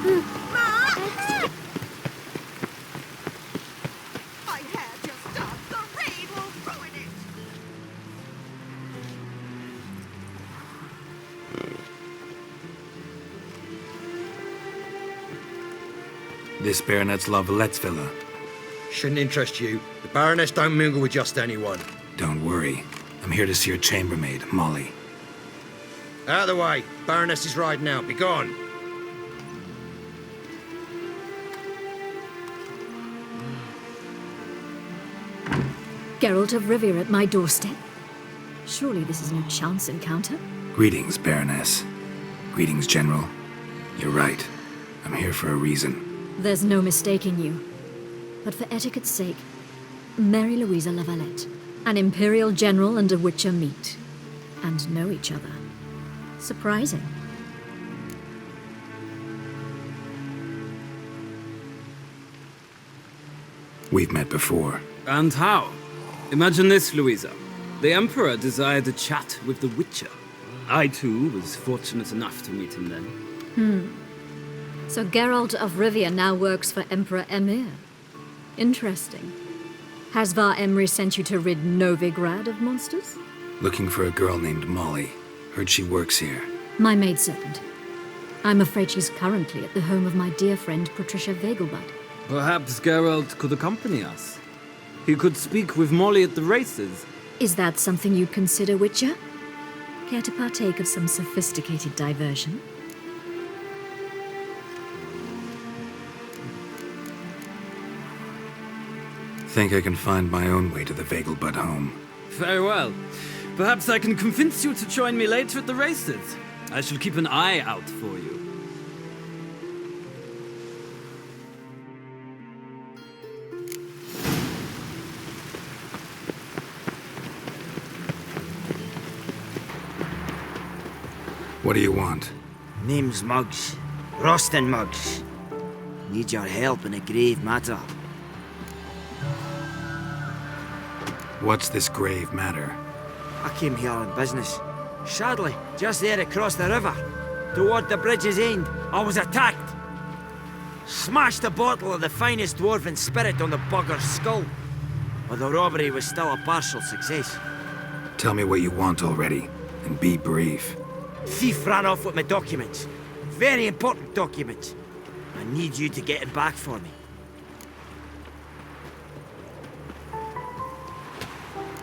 My hair just done. The rain will ruin it. This Baronet's Lavallette's villa. Shouldn't interest you. The Baroness don't mingle with just anyone. Don't worry. I'm here to see your chambermaid, Molly. Out of the way. Baroness is riding out. Be gone. Geralt of Rivia at my doorstep? Surely this is no chance encounter? Greetings, Baroness. Greetings, General. You're right. I'm here for a reason. There's no mistaking you. But for etiquette's sake, Mary Louisa Lavalette, an Imperial General and a Witcher meet. And know each other. Surprising. We've met before. And how? Imagine this, Louisa. The Emperor desired a chat with the Witcher. I, too, was fortunate enough to meet him then. So Geralt of Rivia now works for Emperor Emir. Interesting. Has Var Emry sent you to rid Novigrad of monsters? Looking for a girl named Molly. Heard she works here. My maidservant. I'm afraid she's currently at the home of my dear friend Patricia Vegelbud. Perhaps Geralt could accompany us. He could speak with Molly at the races. Is that something you'd consider, Witcher? Care to partake of some sophisticated diversion? Think I can find my own way to the Vegelbud home. Very well. Perhaps I can convince you to join me later at the races. I shall keep an eye out for you. What do you want? Name's Muggs. Rostin Muggs. Need your help in a grave matter. What's this grave matter? I came here on business. Sadly, just there across the river, toward the bridge's end, I was attacked. Smashed a bottle of the finest dwarven spirit on the bugger's skull. But the robbery was still a partial success. Tell me what you want already, and be brief. Thief ran off with my documents. Very important documents. I need you to get it back for me.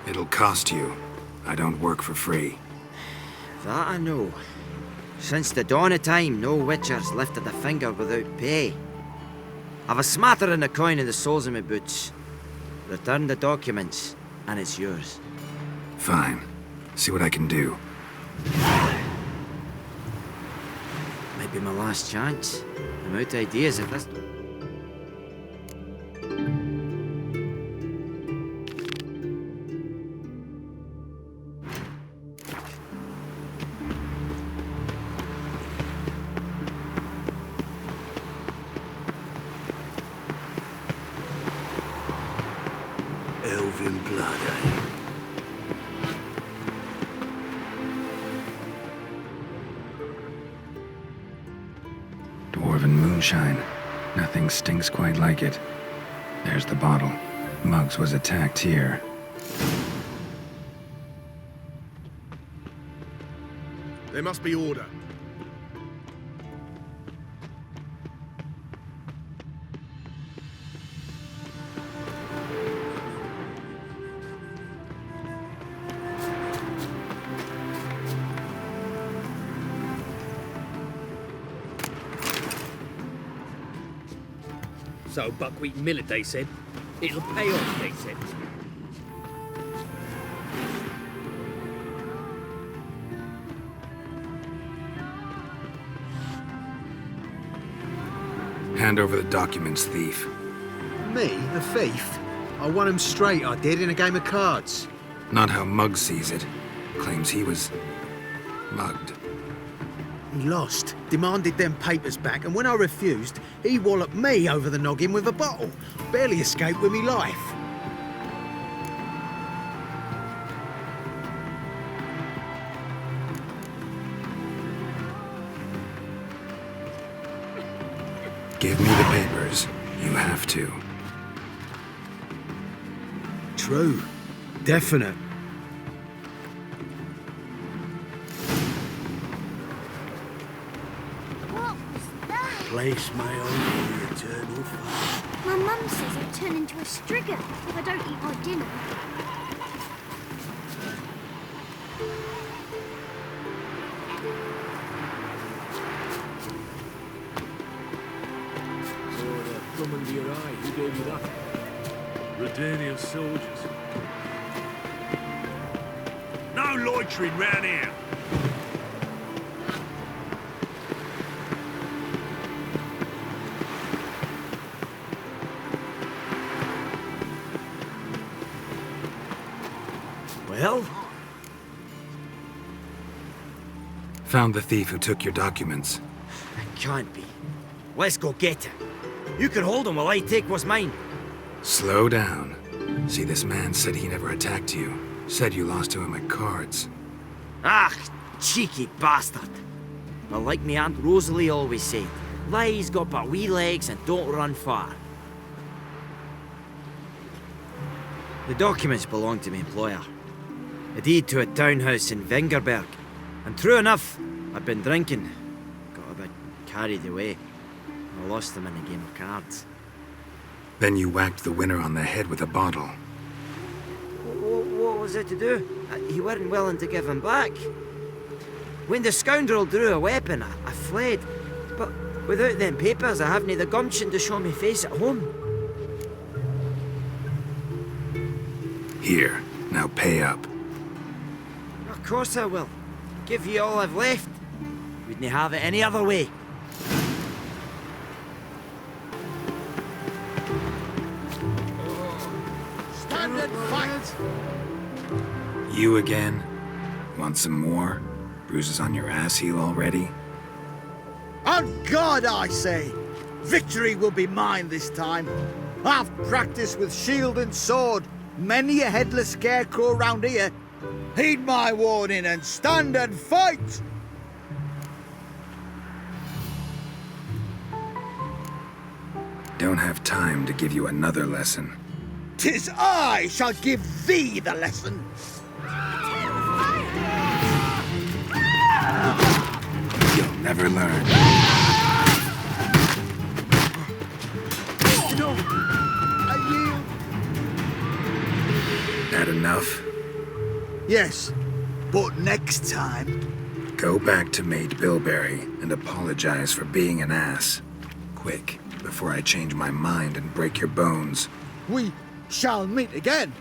It'll cost you. I don't work for free. That I know. Since the dawn of time, no Witcher's lifted a finger without pay. I've a smattering of coin in the soles of my boots. Return the documents, and it's yours. Fine. See what I can do. Might be my last chance. I'm out of ideas if this... Elven blood, eh? Dwarven moonshine. Nothing stinks quite like it. There's the bottle. Muggs was attacked here. There must be order. So buckwheat millet, they said. It'll pay off, they said. Hand over the documents, thief. Me, the thief? I won him straight, I did, in a game of cards. Not how Muggs sees it. Claims he was... mugged. He lost, demanded them papers back, and when I refused, he walloped me over the noggin with a bottle. Barely escaped with me life. Give me the papers. You have to. True. Definite. What was that? Place my own the eternal fire. My mum says I'll turn into a striga if I don't eat my dinner. Come under your eye. Who gave you that? Redanian soldiers. No loitering round here. Well? Found the thief who took your documents. It can't be. Let's go get him. You can hold him while I take what's mine. Slow down. See, this man said he never attacked you. Said you lost to him at cards. Ah, cheeky bastard. Well, like me Aunt Rosalie always said, lies got but wee legs and don't run far. The documents belong to my employer. A deed to a townhouse in Vengerberg. And true enough, I'd been drinking. Got a bit carried away. I lost them in a game of cards. Then you whacked the winner on the head with a bottle. What was it to do? He weren't willing to give him back. When the scoundrel drew a weapon, I fled. But without them papers, I haven't the gumption to show me face at home. Here, now pay up. Of course I will. Give you all I've left. Wouldn't have it any other way. Stand and fight! You again? Want some more? Bruises on your ass heel already? On God, I say! Victory will be mine this time. I've practiced with shield and sword. Many a headless scarecrow round here. Heed my warning and stand and fight! Don't have time to give you another lesson. 'Tis I shall give thee the lesson. You'll never learn. No, I yield. That enough? Yes, but next time. Go back to Mate Bilberry and apologize for being an ass. Quick, before I change my mind and break your bones. We shall meet again.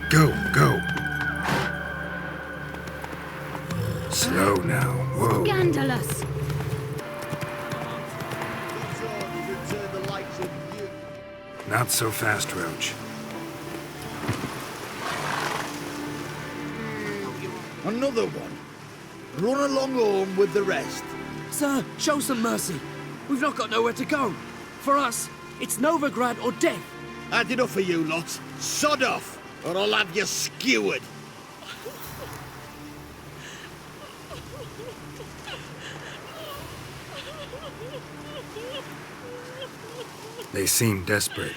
Go, go. Slow now. Whoa. Scandalous. Not so fast, Roach. Another one. Run along home with the rest. Sir, show some mercy. We've not got nowhere to go. For us, it's Novigrad or death. Had enough of you lot. Sod off, or I'll have you skewered. They seem desperate.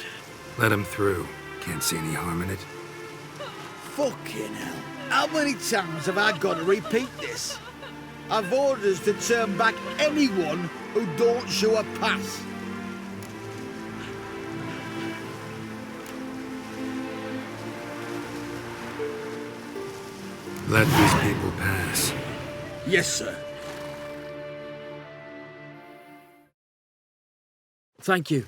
Let them through. Can't see any harm in it. Fucking hell. How many times have I got to repeat this? I've orders to turn back anyone who don't show a pass. Let these people pass. Yes, sir. Thank you.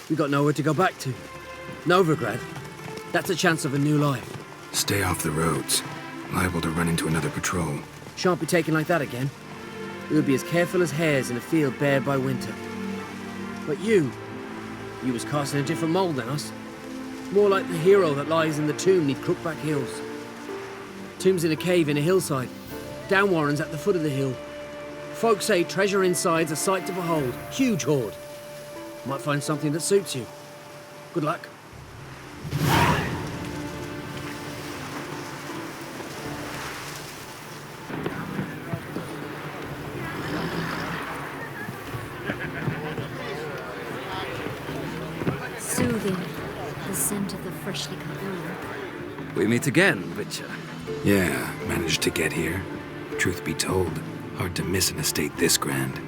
We got nowhere to go back to. Novigrad, that's a chance of a new life. Stay off the roads. Liable to run into another patrol. Shan't be taken like that again. We'll be as careful as hares in a field bared by winter. But you was cast in a different mould than us. More like the hero that lies in the tomb neath Crookback Hills. Tomb's in a cave in a hillside. Down Warren's at the foot of the hill. Folk say treasure inside's a sight to behold. Huge hoard. Might find something that suits you. Good luck. Soothing, the scent of the freshly cut lawn. We meet again, Witcher. Yeah, managed to get here. Truth be told, hard to miss an estate this grand.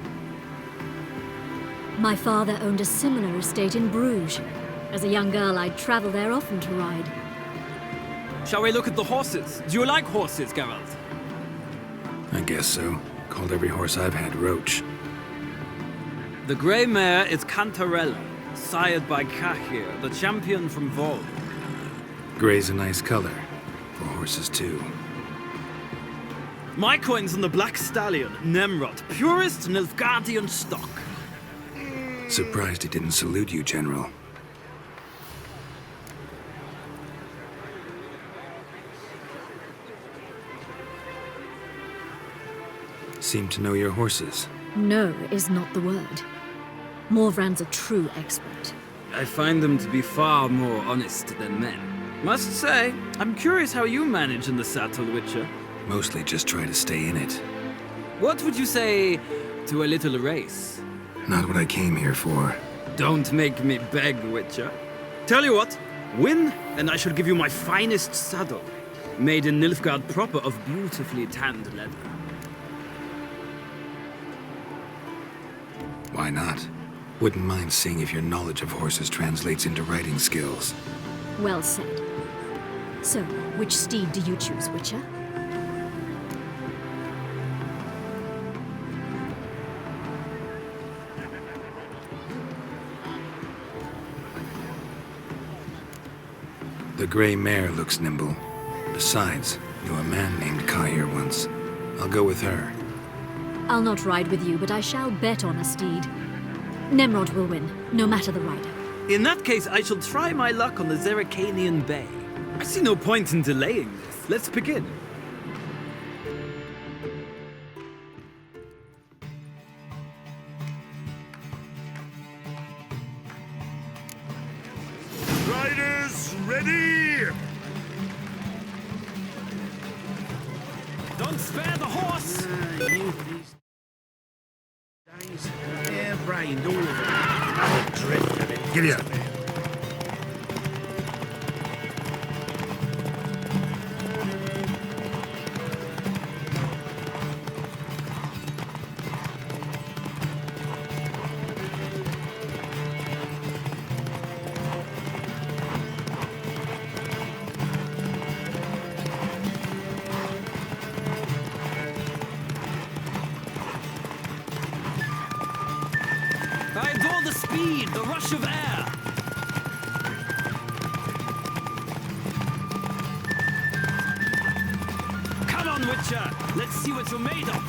My father owned a similar estate in Bruges. As a young girl, I'd travel there often to ride. Shall we look at the horses? Do you like horses, Geralt? I guess so. Called every horse I've had Roach. The grey mare is Cantarella, sired by Cahir, the champion from Vol. Gray's a nice color. For horses, too. My coin's on the black stallion, Nemrod, purest Nilfgaardian stock. Surprised he didn't salute you, General. Seem to know your horses. No is not the word. Morvran's a true expert. I find them to be far more honest than men. Must say, I'm curious how you manage in the saddle, Witcher. Mostly just try to stay in it. What would you say to a little race? Not what I came here for. Don't make me beg, Witcher. Tell you what, win, and I shall give you my finest saddle, made in Nilfgaard proper of beautifully tanned leather. Why not? Wouldn't mind seeing if your knowledge of horses translates into riding skills. Well said. So, which steed do you choose, Witcher? The gray mare looks nimble. Besides, knew a man named Cahir once. I'll go with her. I'll not ride with you, but I shall bet on a steed. Nemrod will win, no matter the rider. In that case, I shall try my luck on the Zerrikanian Bay. I see no point in delaying this. Let's begin. Riders, ready! Don't spare the horse! Yeah, Brian, don't have a drift of it. Giddy up. I adore the speed, the rush of air. Come on, Witcher. Let's see what you're made of.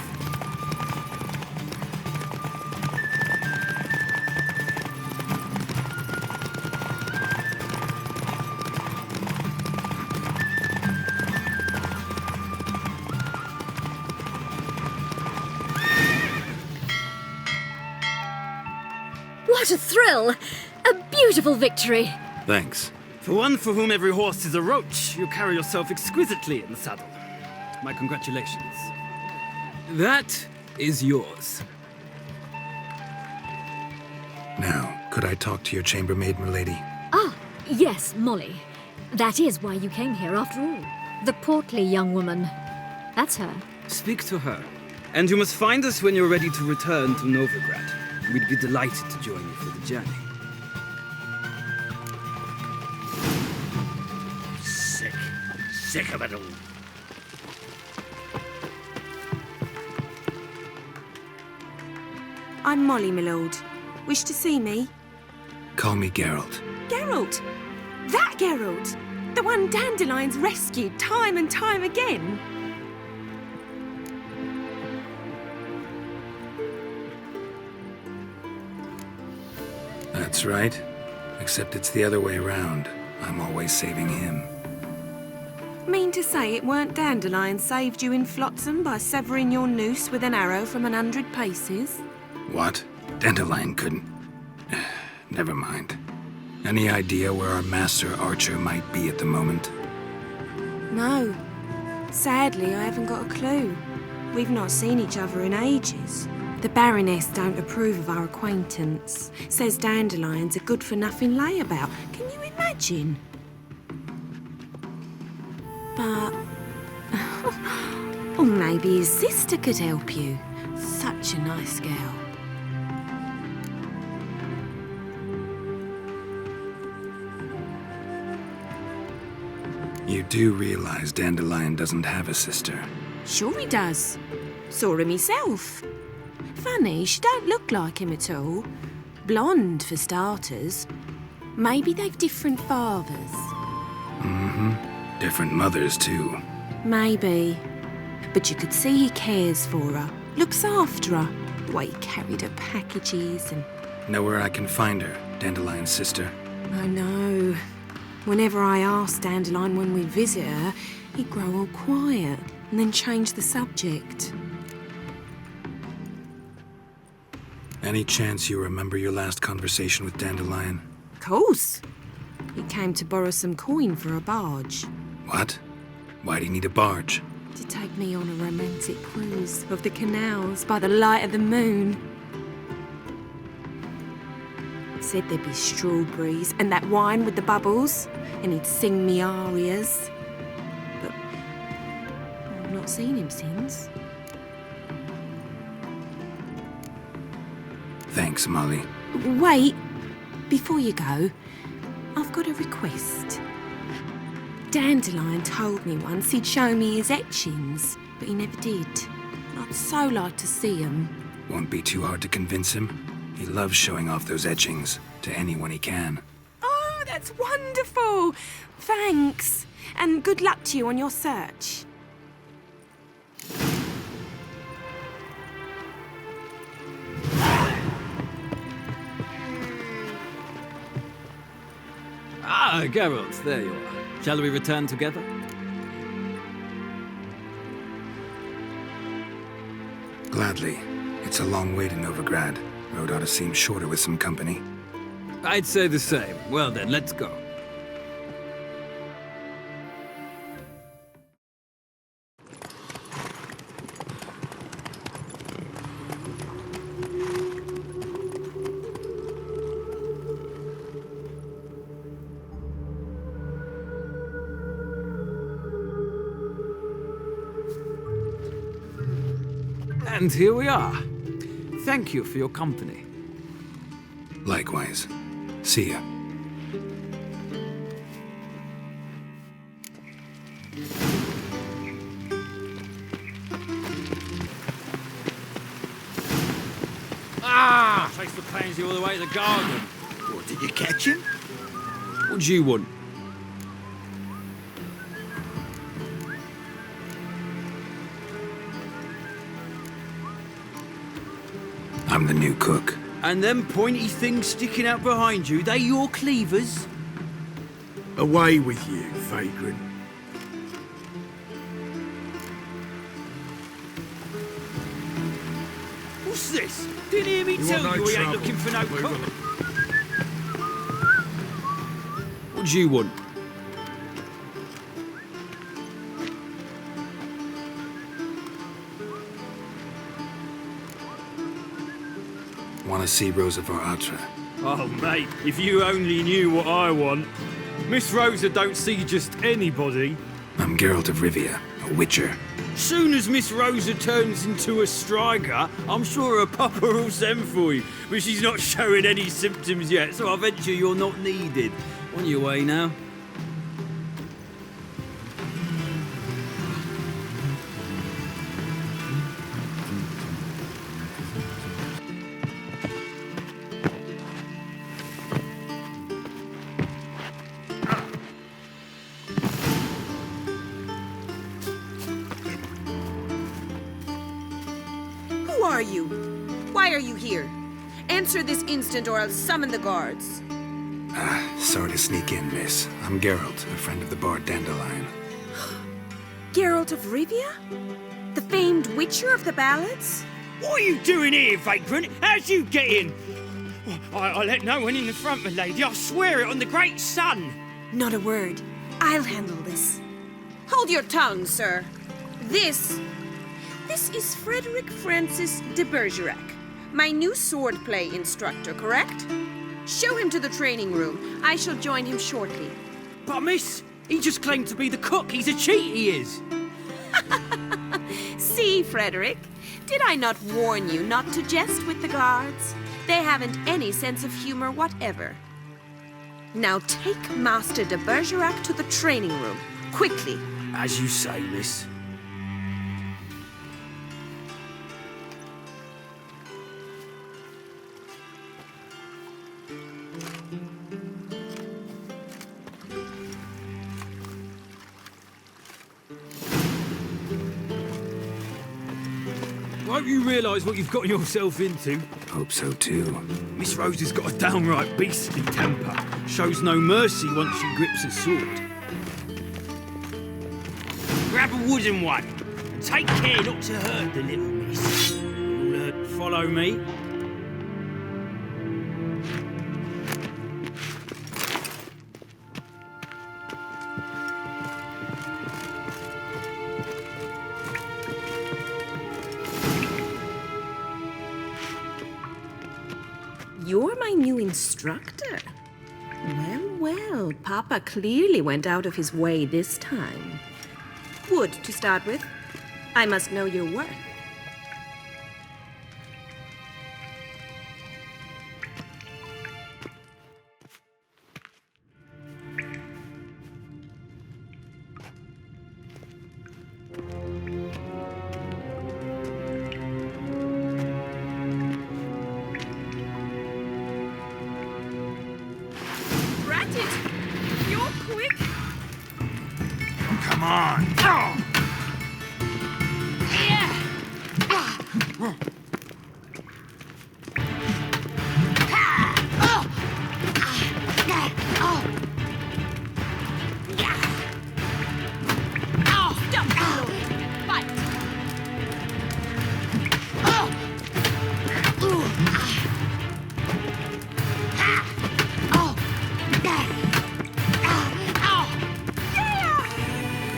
What a thrill! A beautiful victory! Thanks. For one for whom every horse is a roach, you carry yourself exquisitely in the saddle. My congratulations. That is yours. Now, could I talk to your chambermaid, milady? Ah, yes, Molly. That is why you came here after all. The portly young woman. That's her. Speak to her. And you must find us when you're ready to return to Novigrad. We'd be delighted to join you for the journey. Sick of it all. I'm Molly, my lord. Wish to see me? Call me Geralt. Geralt! That Geralt! The one Dandelion's rescued time and time again! That's right. Except it's the other way around. I'm always saving him. Mean to say it weren't Dandelion saved you in Flotsam by severing your noose with an arrow from 100 paces? What? Dandelion couldn't... Never mind. Any idea where our master archer might be at the moment? No. Sadly, I haven't got a clue. We've not seen each other in ages. The Baroness don't approve of our acquaintance. Says Dandelion's a good-for-nothing layabout. Can you imagine? But... or maybe his sister could help you. Such a nice girl. You do realize Dandelion doesn't have a sister? Sure he does. Saw him himself. Funny, she don't look like him at all. Blonde, for starters. Maybe they've different fathers. Mm-hmm. Different mothers, too. Maybe. But you could see he cares for her. Looks after her. The way he carried her packages and... Know where I can find her, Dandelion's sister? I know. Whenever I asked Dandelion when we'd visit her, he'd grow all quiet and then change the subject. Any chance you remember your last conversation with Dandelion? Of course. He came to borrow some coin for a barge. What? Why do you need a barge? To take me on a romantic cruise of the canals by the light of the moon. Said there'd be strawberries and that wine with the bubbles, and he'd sing me arias. But I've not seen him since. Thanks, Molly. Wait, before you go, I've got a request. Dandelion told me once he'd show me his etchings, but he never did. I'd so like to see them. Won't be too hard to convince him. He loves showing off those etchings to anyone he can. Oh, that's wonderful! Thanks, and good luck to you on your search. Ah, Geralt, there you are. Shall we return together? Gladly. It's a long way to Novigrad. Road ought to seem shorter with some company. I'd say the same. Well then, let's go. And here we are. Thank you for your company. Likewise. See ya. Ah! Thanks for paying you all the way to the garden. What, did you catch him? What do you want? I'm the new cook. And them pointy things sticking out behind you, they your cleavers? Away with you, vagrant. What's this? Didn't hear me tell want you no we ain't trouble. looking for no Move cook. on. What do you want? Want to see Rosa Atra? Oh, mate, if you only knew what I want. Miss Rosa don't see just anybody. I'm Geralt of Rivia, a witcher. Soon as Miss Rosa turns into a striker, I'm sure her papa will send for you. But she's not showing any symptoms yet, so I venture you're not needed. On your way now? Who are you? Why are you here? Answer this instant or I'll summon the guards. Sorry to sneak in, miss. I'm Geralt, a friend of the bard Dandelion. Geralt of Rivia? The famed witcher of the ballads? What are you doing here, vagrant? How'd you get in? I let no one in the front, my lady. I swear it on the great sun. Not a word. I'll handle this. Hold your tongue, sir. This is Frederick Francis de Bergerac, My new swordplay instructor, correct? Show him to the training room. I shall join him shortly. But miss, he just claimed to be the cook. He's a cheat, he is. See, Frederick, did I not warn you not to jest with the guards? They haven't any sense of humor whatever. Now take Master de Bergerac to the training room, quickly. As you say, miss. I hope you realise what you've got yourself into. Hope so too. Miss Rose has got a downright beastly temper. Shows no mercy once she grips a sword. Grab a wooden one. And take care not to hurt the little miss. You'll follow me. You're my new instructor. Well, Papa clearly went out of his way this time. Wood, to start with. I must know your worth. You're quick. Come on.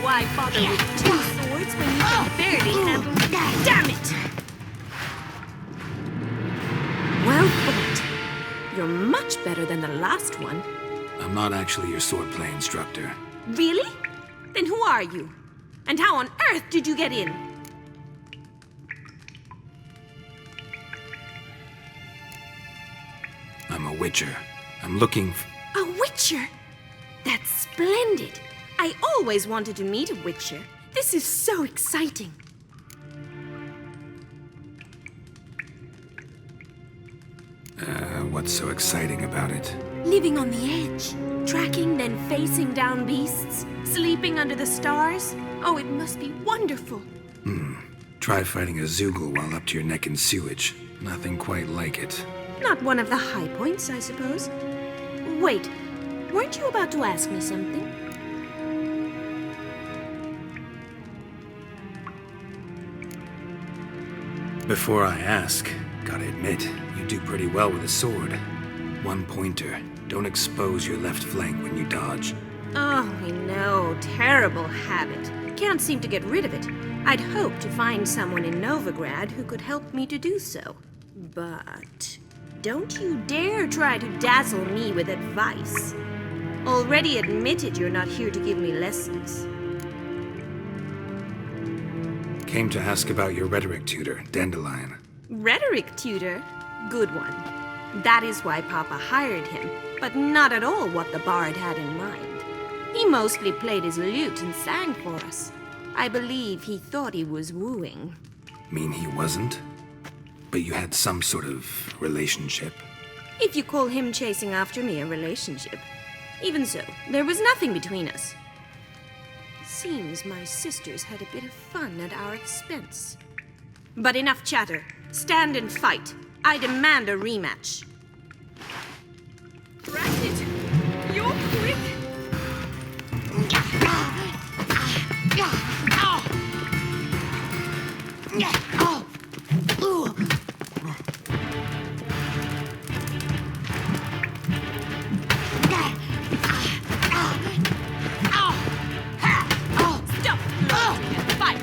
Why bother with two swords when you can barely handle it? Damn it! Well fought. You're much better than the last one. I'm not actually your swordplay instructor. Really? Then who are you? And how on earth did you get in? I'm a witcher. I'm looking A witcher? That's splendid. I always wanted to meet a witcher. This is so exciting. What's so exciting about it? Living on the edge, tracking then facing down beasts, sleeping under the stars. Oh, it must be wonderful. Try fighting a Zoogle while up to your neck in sewage. Nothing quite like it. Not one of the high points, I suppose. Wait, weren't you about to ask me something? Before I ask, gotta admit, you do pretty well with a sword. One pointer. Don't expose your left flank when you dodge. Oh, I know. Terrible habit. Can't seem to get rid of it. I'd hoped to find someone in Novigrad who could help me to do so. But don't you dare try to dazzle me with advice. Already admitted you're not here to give me lessons. Came to ask about your rhetoric tutor, Dandelion. Rhetoric tutor? Good one. That is why Papa hired him, but not at all what the bard had in mind. He mostly played his lute and sang for us. I believe he thought he was wooing. Mean he wasn't? But you had some sort of relationship? If you call him chasing after me a relationship. Even so, there was nothing between us. Seems my sisters had a bit of fun at our expense. But enough chatter. Stand and fight. I demand a rematch. Ratchet, you're quick. Stop! Fight!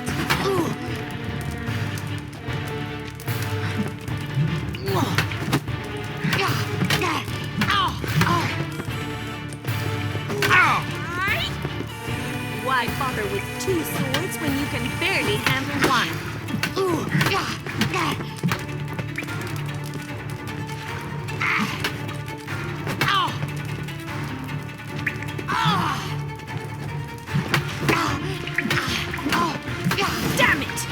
emperor with 2 swords when you can barely handle one. Damn it!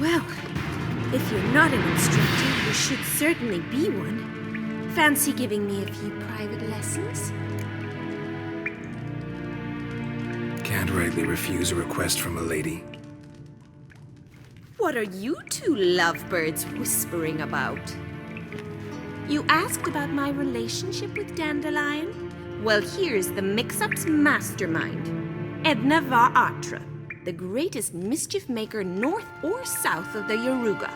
Well, if you're not an instructor, you should certainly be one. Fancy giving me a few private lessons? Can't rightly refuse a request from a lady. What are you two lovebirds whispering about? You asked about my relationship with Dandelion? Well, here's the mix-up's mastermind, Edna var Atra, the greatest mischief maker north or south of the Yaruga.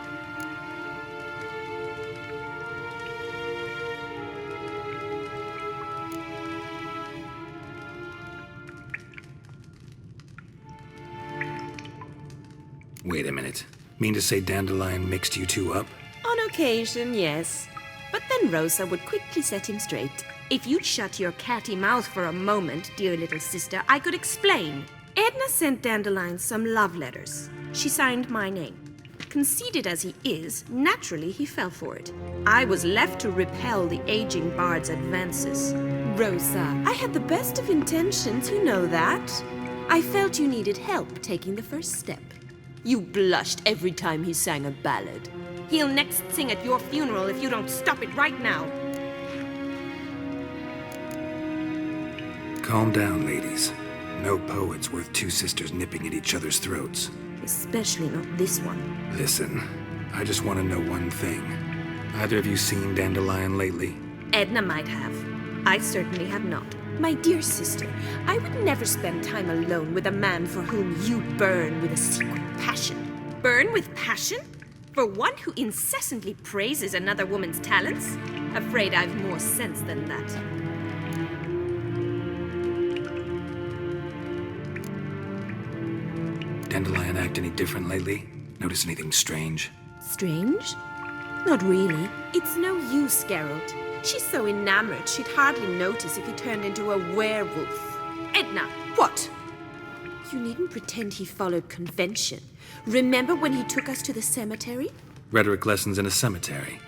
Wait a minute. Mean to say Dandelion mixed you two up? On occasion, yes. But then Rosa would quickly set him straight. If you'd shut your catty mouth for a moment, dear little sister, I could explain. Edna sent Dandelion some love letters. She signed my name. Conceited as he is, naturally he fell for it. I was left to repel the aging bard's advances. Rosa, I had the best of intentions, you know that. I felt you needed help taking the first step. You blushed every time he sang a ballad. He'll next sing at your funeral if you don't stop it right now. Calm down, ladies. No poet's worth 2 sisters nipping at each other's throats. Especially not this one. Listen, I just want to know one thing. Either of you seen Dandelion lately? Edna might have. I certainly have not. My dear sister, I would never spend time alone with a man for whom you burn with a secret passion. Burn with passion? For one who incessantly praises another woman's talents? Afraid I've more sense than that. Dandelion act any different lately? Notice anything strange? Strange? Not really. It's no use, Geralt. She's so enamored she'd hardly notice if he turned into a werewolf. Edna! What? You needn't pretend he followed convention. Remember when he took us to the cemetery? Rhetoric lessons in a cemetery.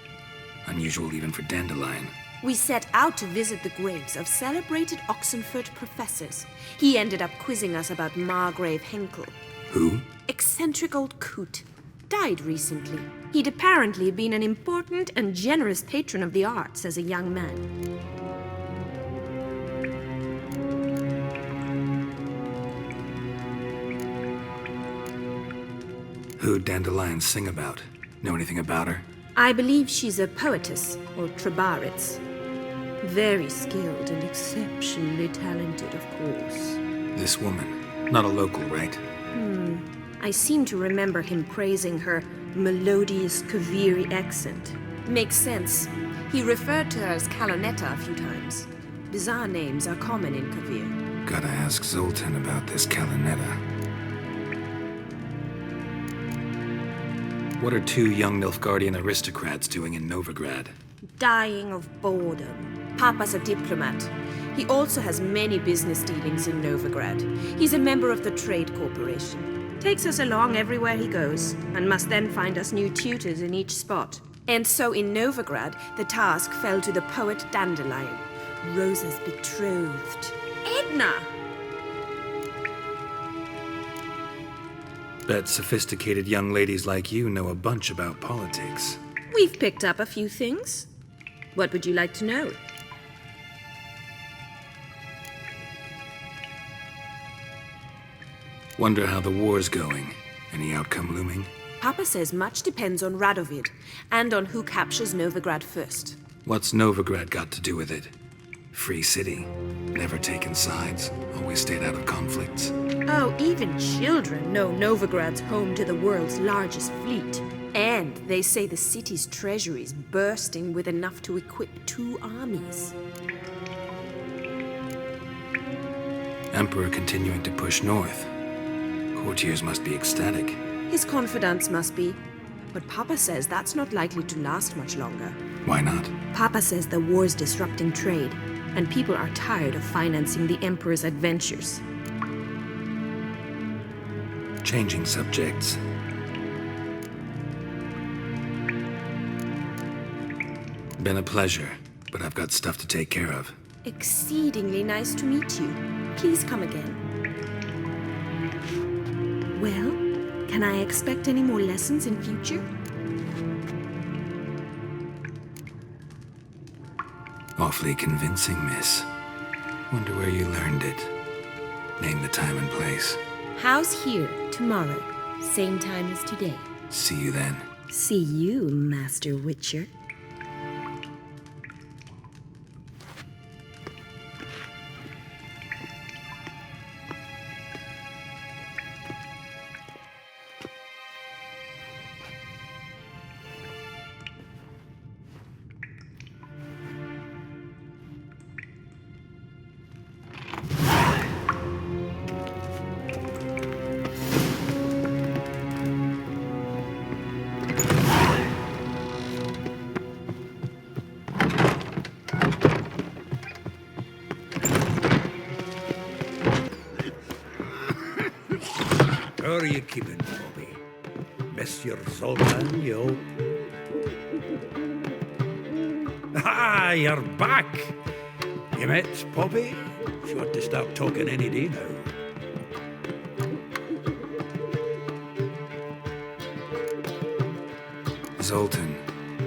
Unusual even for Dandelion. We set out to visit the graves of celebrated Oxenford professors. He ended up quizzing us about Margrave Henkel. Who? Eccentric old coot. Died recently. He'd apparently been an important and generous patron of the arts as a young man. Who'd Dandelion sing about? Know anything about her? I believe she's a poetess, or trabaritz. Very skilled and exceptionally talented, of course. This woman. Not a local, right? I seem to remember him praising her melodious Kaviri accent. Makes sense. He referred to her as Kalonetta a few times. Bizarre names are common in Kavir. Gotta ask Zoltan about this Kalonetta. What are 2 young Nilfgaardian aristocrats doing in Novigrad? Dying of boredom. Papa's a diplomat. He also has many business dealings in Novigrad. He's a member of the Trade Corporation. Takes us along everywhere he goes, and must then find us new tutors in each spot. And so in Novigrad, the task fell to the poet Dandelion, Rosa's betrothed. Edna! Bet sophisticated young ladies like you know a bunch about politics. We've picked up a few things. What would you like to know? Wonder how the war's going. Any outcome looming? Papa says much depends on Radovid, and on who captures Novigrad first. What's Novigrad got to do with it? Free city. Never taken sides. Always stayed out of conflicts. Oh, even children know Novigrad's home to the world's largest fleet. And they say the city's treasury's bursting with enough to equip 2 armies. Emperor continuing to push north. Courtiers must be ecstatic. His confidants must be. But Papa says that's not likely to last much longer. Why not? Papa says the war's disrupting trade, and people are tired of financing the Emperor's adventures. Changing subjects. Been a pleasure, but I've got stuff to take care of. Exceedingly nice to meet you. Please come again. Well, can I expect any more lessons in future? Awfully convincing, miss. Wonder where you learned it. Name the time and place. How's here tomorrow? Same time as today. See you then. See you, Master Witcher. How are you keeping, Bobby? Monsieur Zoltan, yo? Ah, you're back! You met Poppy? She ought to start talking any day now. Zoltan,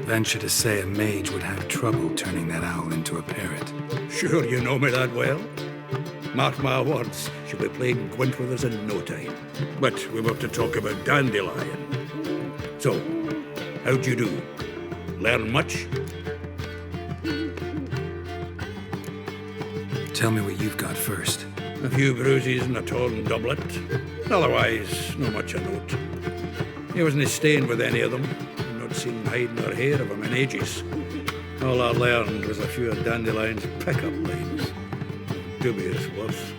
venture to say a mage would have trouble turning that owl into a parrot. Sure you know me that well? Mark my words, she'll be playing Gwent with us in no time. But we were to talk about Dandelion. So, how'd you do? Learn much? Tell me what you've got first. A few bruises and a torn doublet. Otherwise, not much of note. He wasn't staying with any of them. I've not seen hide nor hair of him in ages. All I learned was a few of Dandelion's pick-up lines. Dubious worth.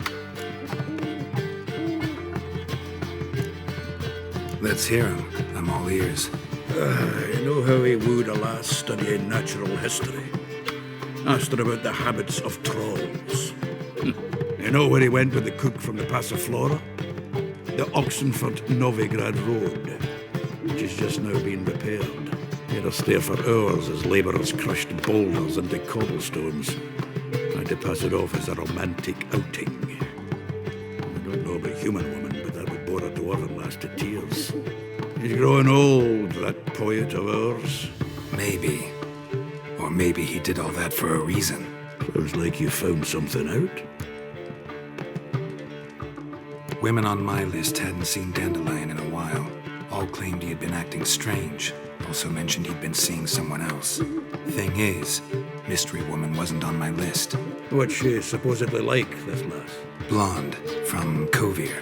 Let's hear him. I'm all ears. You know how he wooed a lass studying natural history? Asked her about the habits of trolls. You know where he went with the cook from the Passiflora? The Oxenford-Novigrad Road, which is just now being repaired. He had us there for hours as labourers crushed boulders into cobblestones. I had to pass it off as a romantic outing. I don't know about human woman, but that would bore a dwarven lass to tears. He's growing old, that poet of ours. Maybe. Or maybe he did all that for a reason. Sounds like you found something out. Women on my list hadn't seen Dandelion in a while. All claimed he had been acting strange. Also mentioned he'd been seeing someone else. Thing is, Mystery Woman wasn't on my list. What's she supposedly like, this lass? Blonde, from Kovir.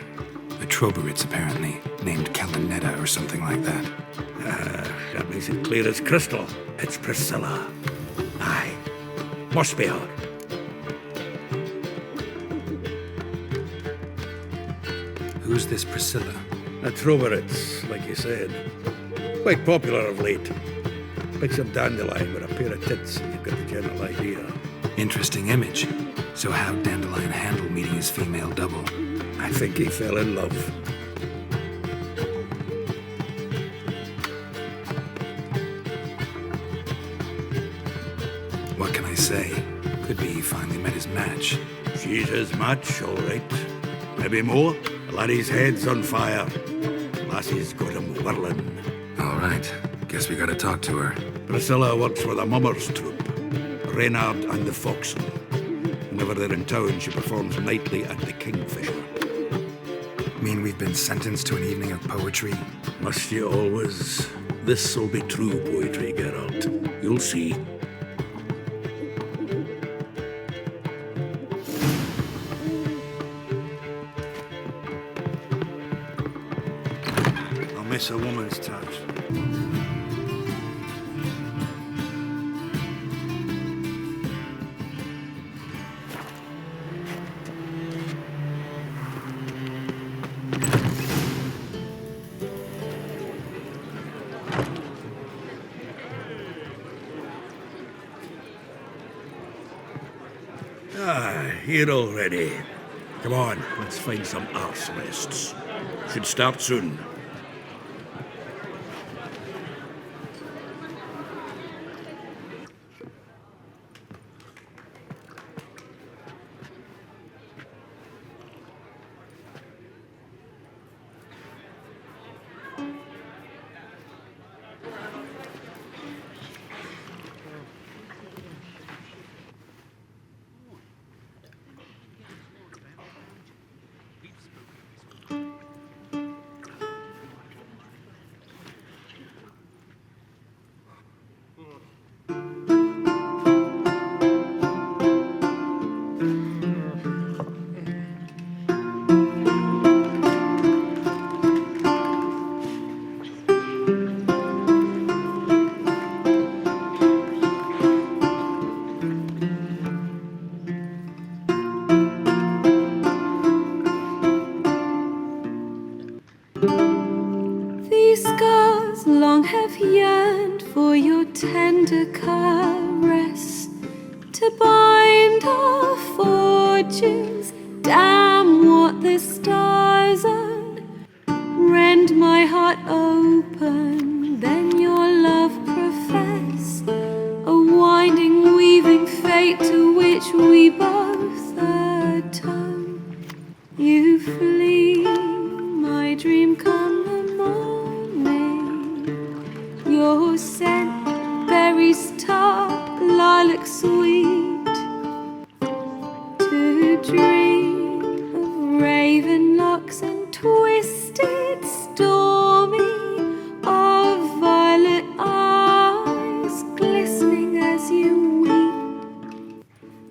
A Troberitz, apparently, named Kalinetta or something like that. That makes it clear as crystal. It's Priscilla. Aye. Must be her. Who's this Priscilla? A Troberitz, like you said. Quite popular of late. Picks up Dandelion with a pair of tits, and you've got the general idea. Interesting image. So how'd Dandelion handle meeting his female double? I think he fell in love. What can I say? Could be he finally met his match. She's his match, all right. Maybe more. The laddie's head's on fire. Lassie's got him whirling. All right. Guess we gotta talk to her. Priscilla works for the Mummers troupe. Reynard and the Foxen. Whenever they're in town, she performs nightly at the Kingfisher. Mean we've been sentenced to an evening of poetry? Must you always? This'll be true poetry, Geralt. You'll see. I'll miss a woman's touch. Here already. Come on, let's find some arse rests. Should start soon. These scars long have yearned for your tender caress, to bind our fortunes. Damn what the stars earn. Rend my heart open, then your love profess, a winding, weaving fate to which we both atone. You flee, my dream come the morning. Your scent, berries tart, lilac sweet. To dream of raven locks and twisted, stormy, of violet eyes glistening as you weep.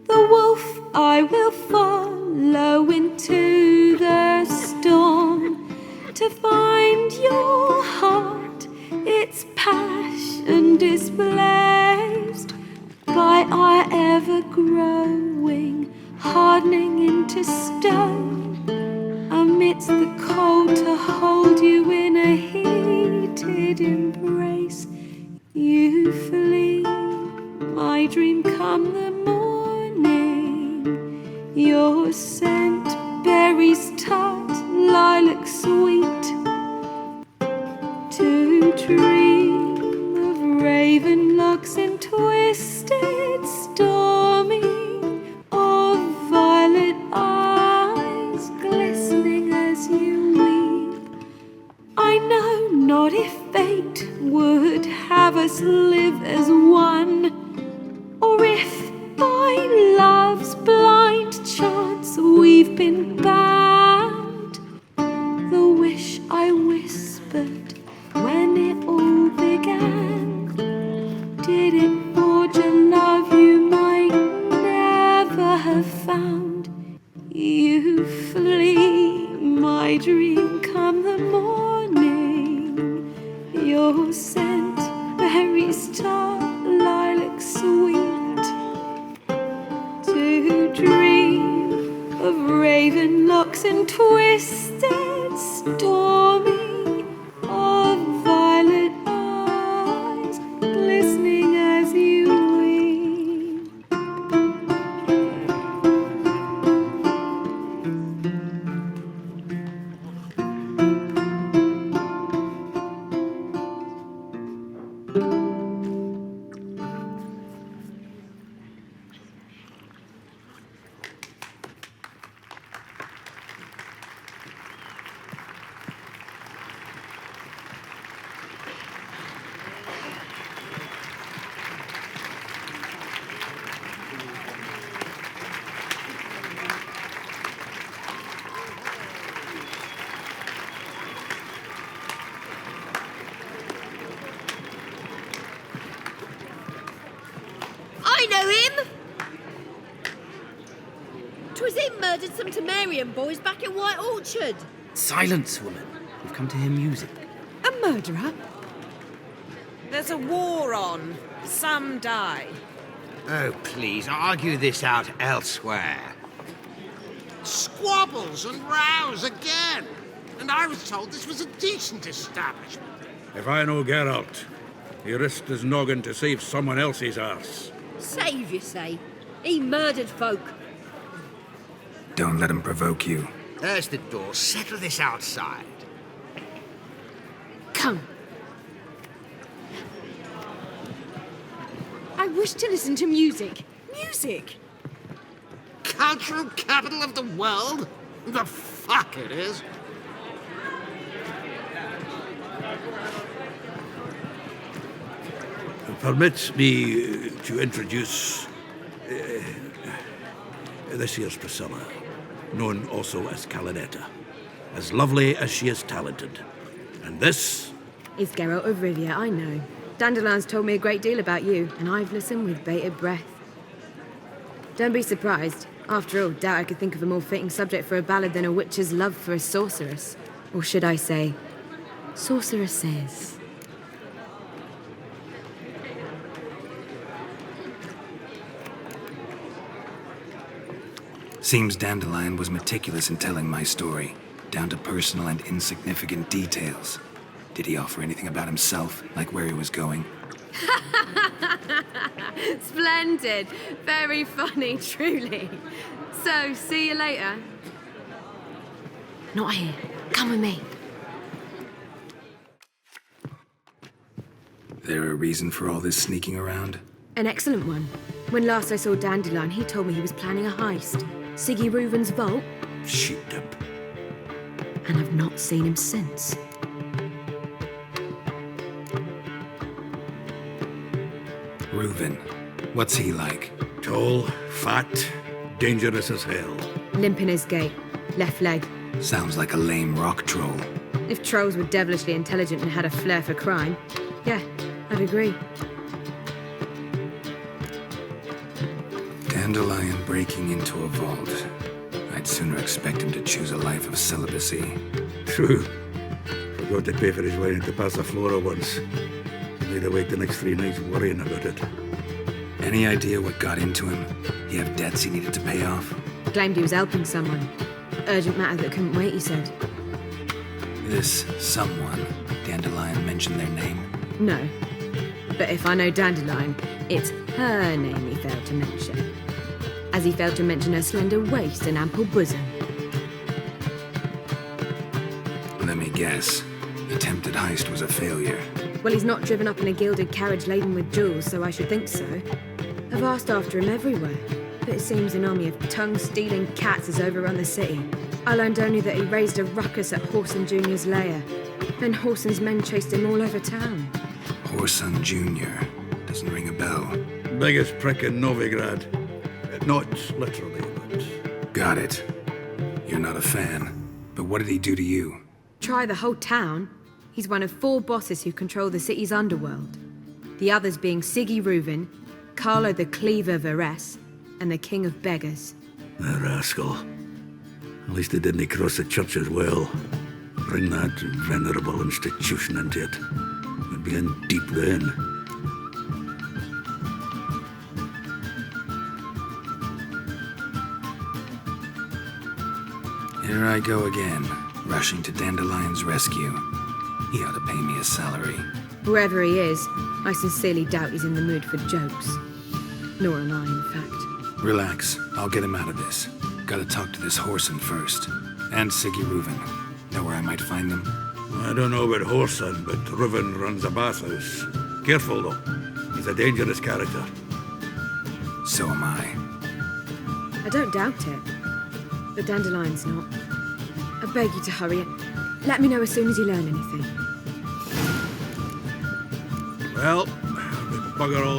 The wolf I will follow into the storm, to find your heart, its passion displaced by our ever-growing, hardening into stone, amidst the cold to hold you in a heated embrace. You flee, my dream come the morning, your scent, berries tart, lilac sweet. To dream of raven locks and twisted, stormy, of violet eyes glistening as you weep. I know not if fate would have us live as one, or if by love's blind chance we've been bound. The wish I whispered when it all began, did it forge a love you might never have found? You flee, my dream come the morning, your scent, berries tart, lilac sweet. To dream of raven locks and twisted, stormy, of violet eyes glistening as you weep. I know him! 'Twas him murdered some Temerian boys back in White Orchard. Silence, woman. We've come to hear music. A murderer? There's a war on. Some die. Oh, please, argue this out elsewhere. Squabbles and rows again. And I was told this was a decent establishment. If I know Geralt, he risked his noggin to save someone else's arse. Save, you say? He murdered folk. Don't let him provoke you. There's the door. Settle this outside. Come. I wish to listen to music. Music! Cultural capital of the world? The fuck it is. Permit me to introduce this here's Priscilla, known also as Calinetta. As lovely as she is talented. And this is Geralt of Rivia, I know. Dandelion's told me a great deal about you, and I've listened with bated breath. Don't be surprised. After all, doubt I could think of a more fitting subject for a ballad than a witch's love for a sorceress. Or should I say, sorceresses. Seems Dandelion was meticulous in telling my story, down to personal and insignificant details. Did he offer anything about himself, like where he was going? Splendid. Very funny, truly. So, see you later. Not here. Come with me. There a reason for all this sneaking around? An excellent one. When last I saw Dandelion, he told me he was planning a heist. Siggy Reuven's vault. Shoot up. And I've not seen him since. Reuven. What's he like? Tall, fat, dangerous as hell. Limp in his gait. Left leg. Sounds like a lame rock troll. If trolls were devilishly intelligent and had a flair for crime, yeah, I'd agree. Dandelion breaking into a vault. I'd sooner expect him to choose a life of celibacy. True. Forgot to pay for his way into Passaflora once. Made her wait the next 3 nights worrying about it. Any idea what got into him? He have debts he needed to pay off? Claimed he was helping someone. Urgent matter that couldn't wait, he said. This someone, Dandelion mentioned their name? No. But if I know Dandelion, it's her name he failed to mention. As he failed to mention her slender waist and ample bosom. Let me guess. Attempted heist was a failure. Well, he's not driven up in a gilded carriage laden with jewels, so I should think so. I've asked after him everywhere, but it seems an army of tongue-stealing cats has overrun the city. I learned only that he raised a ruckus at Whoreson Jr.'s lair. Then Whoreson's men chased him all over town. Whoreson Jr. Doesn't ring a bell. Biggest prick in Novigrad. Not literally, but... Got it. You're not a fan. But what did he do to you? Try the whole town. He's one of 4 bosses who control the city's underworld. The others being Siggy Reuven, Carlo the Cleaver Varese, and the King of Beggars. The rascal. At least they didn't cross the church as well. Bring that venerable institution into it. We'd be in deep then. Here I go again, rushing to Dandelion's rescue. He ought to pay me a salary. Whoever he is, I sincerely doubt he's in the mood for jokes. Nor am I, in fact. Relax. I'll get him out of this. Gotta talk to this Whoreson first. And Siggy Reuven. Know where I might find them? I don't know about Whoreson, but Reuven runs a bathhouse. Careful, though. He's a dangerous character. So am I. I don't doubt it. But Dandelion's not. I beg you to hurry it. Let me know as soon as you learn anything. Well, I've been bugger all